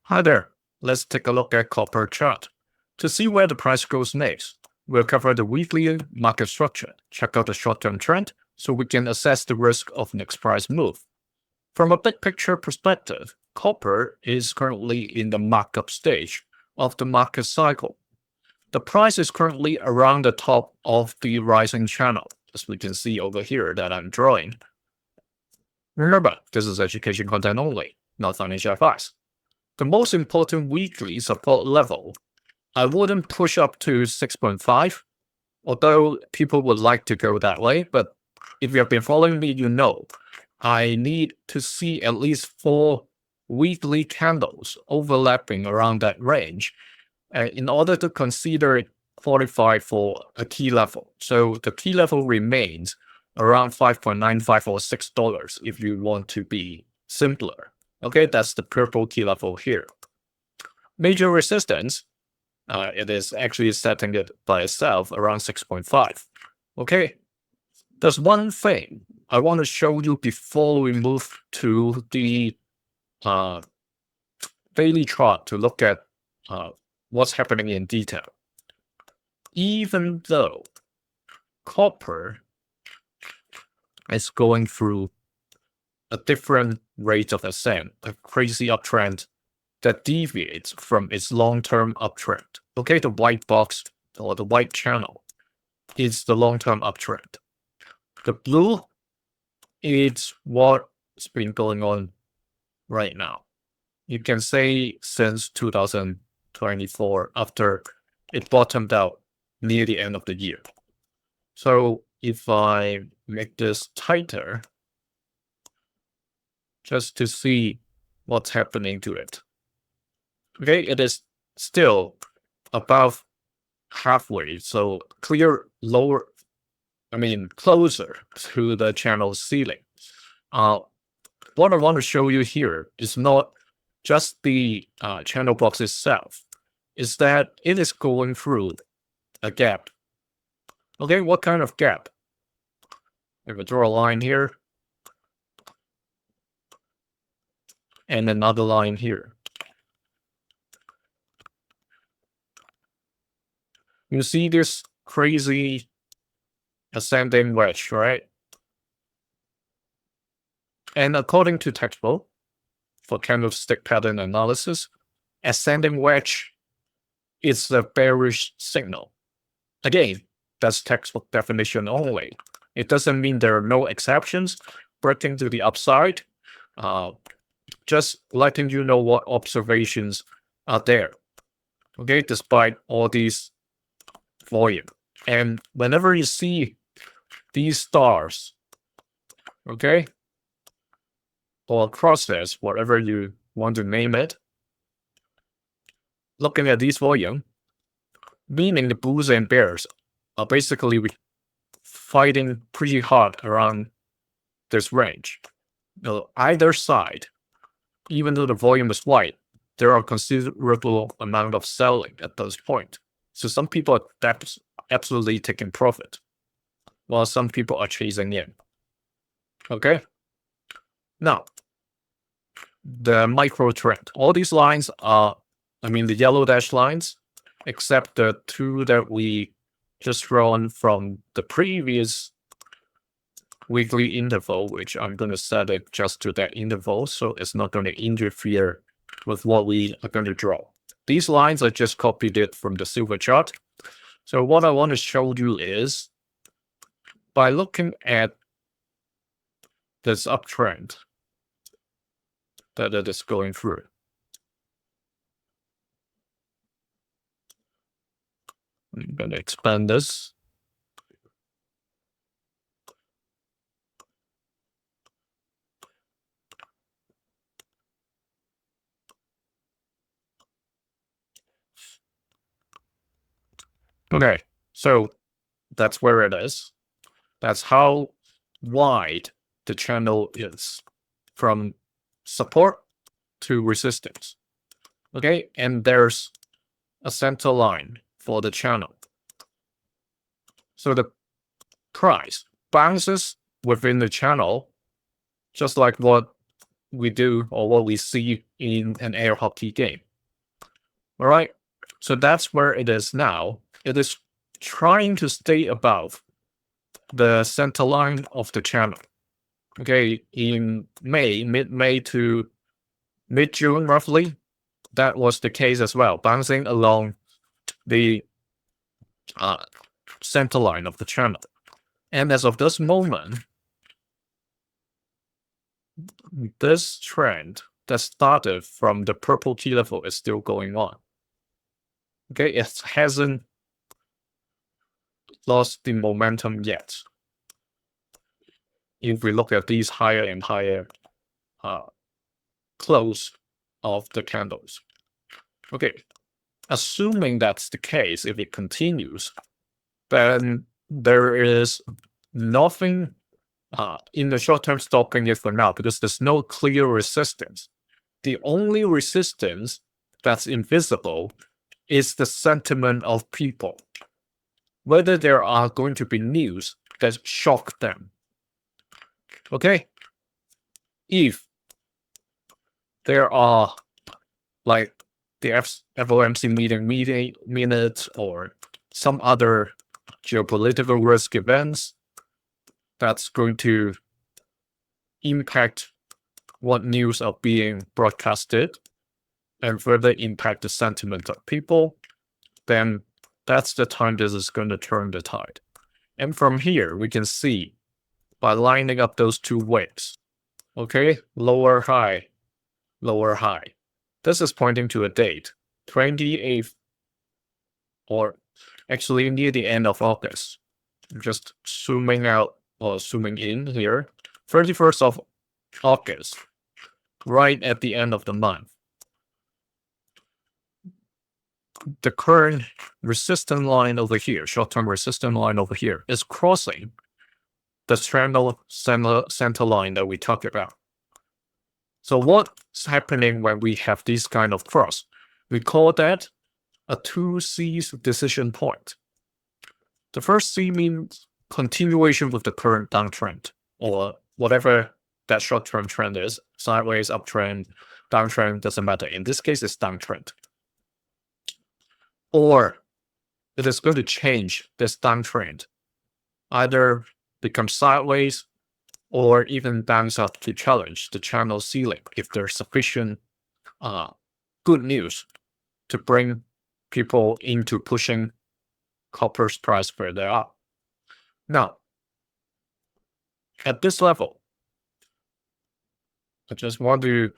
Hi there. Let's take a look at copper chart. To see where the price goes next, we'll cover the weekly market structure, check out the short-term trend, so we can assess the risk of next price move. From a big picture perspective, copper is currently in the markup stage of the market cycle. The price is currently around the top of the rising channel, as we can see over here that I'm drawing. Remember, this is education content only, not financial advice. The most important weekly support level, I wouldn't push up to 6.5, although people would like to go that way. But if you have been following me, you know I need to see at least 4 weekly candles overlapping around that range in order to consider it qualified for a key level. So the key level remains around 5.95 or $6 if you want to be simpler. Okay, that's the purple key level here. Major resistance, it is actually setting it by itself around 6.5. Okay, there's one thing I want to show you before we move to the daily chart to look at what's happening in detail. Even though copper is going through a different rate of ascent, a crazy uptrend that deviates from its long-term uptrend. Okay, the white box or the white channel is the long-term uptrend. The blue is what's been going on right now. You can say since 2024, after it bottomed out near the end of the year. So if I make this tighter, just to see what's happening to it. Okay, it is still above halfway, so closer to the channel ceiling. What I want to show you here is not just the channel box itself, is that it is going through a gap. Okay, what kind of gap? If I draw a line here, and another line here. You see this crazy ascending wedge, right? And according to textbook, for candlestick pattern analysis, ascending wedge is a bearish signal. Again, that's textbook definition only. It doesn't mean there are no exceptions. Breaking to the upside, just letting you know what observations are there. Okay, despite all these volume. And whenever you see these stars, okay, or crosshairs, whatever you want to name it, looking at these volume, meaning the bulls and bears are basically fighting pretty hard around this range. Either side, even though the volume is white, there are considerable amount of selling at those points. So some people are absolutely taking profit, while some people are chasing in. Okay? Now, the micro trend. All these lines are, the yellow dashed lines, except the 2 that we just drawn from the previous weekly interval, which I'm going to set it just to that interval, so it's not going to interfere with what we are going to draw. These lines I just copied it from the silver chart. So what I want to show you is, by looking at this uptrend that it is going through, I'm going to expand this. Okay, so that's where it is. That's how wide the channel is from support to resistance. Okay, and there's a center line for the channel. So the price bounces within the channel, just like what we do or what we see in an air hockey game. All right. So that's where it is now. It is trying to stay above the center line of the channel. Okay. In May, mid-May to mid-June, roughly, that was the case as well, bouncing along the center line of the channel. And as of this moment, this trend that started from the purple key level is still going on. Okay, it hasn't lost the momentum yet. If we look at these higher and higher close of the candles. Okay, assuming that's the case, if it continues, then there is nothing in the short-term stopping it for now because there's no clear resistance. The only resistance that's invisible is the sentiment of people. Whether there are going to be news that shock them. Okay? If there are like the FOMC meeting minutes or some other geopolitical risk events that's going to impact what news are being broadcasted and further impact the sentiment of people, then that's the time this is going to turn the tide. And from here, we can see by lining up those two waves, okay, lower high, lower high. This is pointing to a date, 28th, or actually near the end of August. I'm just zooming out or zooming in here, 31st of August, right at the end of the month. The current resistance line over here, short-term resistance line over here, is crossing the channel center line that we talked about. So what's happening when we have this kind of cross? We call that a 2C decision point. The first C means continuation with the current downtrend, or whatever that short-term trend is, sideways, uptrend, downtrend, doesn't matter. In this case, it's downtrend. Or it is going to change this downtrend, either become sideways or even bounce up to challenge the channel ceiling if there's sufficient good news to bring people into pushing copper's price further up. Now, at this level, I just want to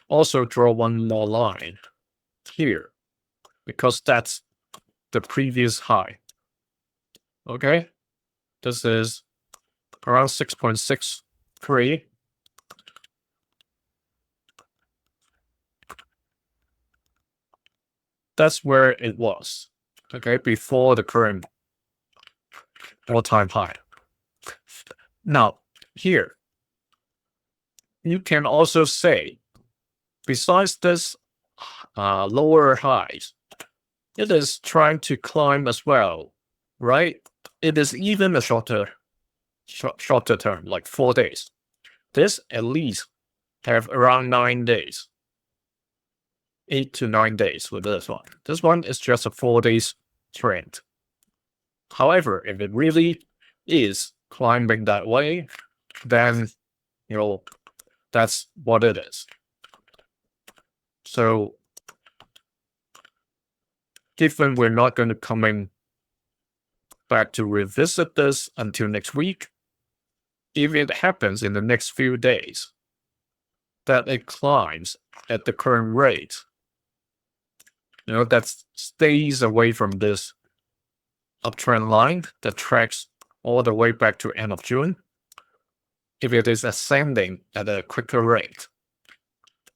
also draw one more line here, because that's the previous high. Okay? This is around 6.63. That's where it was, okay, before the current all-time high. Now, here, you can also say, besides this lower highs, it is trying to climb as well, right? It is even a shorter term, like 4 days. This at least have around 9 days. 8 to 9 days with this one. This one is just a 4 days trend. However, if it really is climbing that way, then, you know, that's what it is. So, given we're not going to come back to revisit this until next week, if it happens in the next few days that it climbs at the current rate, you know, that stays away from this uptrend line that tracks all the way back to end of June, if it is ascending at a quicker rate,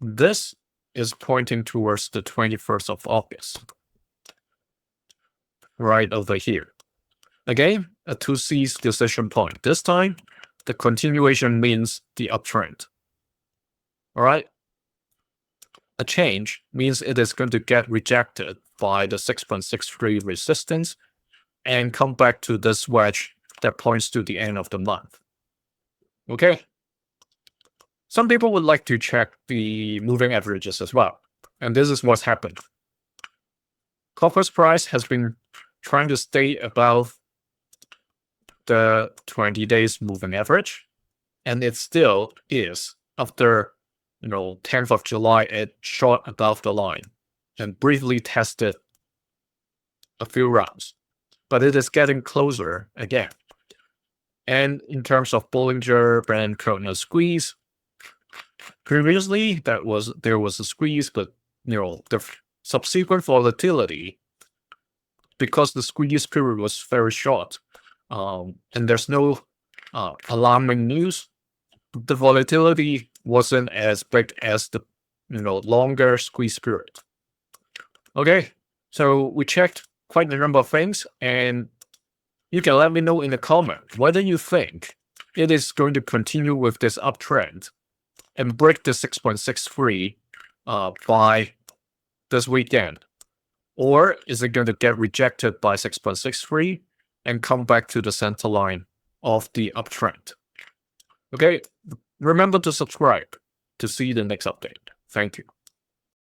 this is pointing towards the 21st of August. Right over here. Again, a 2C decision point. This time, the continuation means the uptrend. All right? A change means it is going to get rejected by the 6.63 resistance and come back to this wedge that points to the end of the month. Okay? Some people would like to check the moving averages as well. And this is what's happened. Copper's price has been trying to stay above the 20 days moving average. And it still is. After 10th of July, it shot above the line and briefly tested a few rounds. But it is getting closer again. And in terms of Bollinger Band Kroner squeeze, previously there was a squeeze, but the subsequent volatility, because the squeeze period was very short, and there's no alarming news, the volatility wasn't as big as the longer squeeze period. Okay, so we checked quite a number of things, and you can let me know in the comment whether you think it is going to continue with this uptrend and break the 6.63 by this weekend, or is it going to get rejected by 6.63 and come back to the center line of the uptrend? Okay, remember to subscribe to see the next update. Thank you.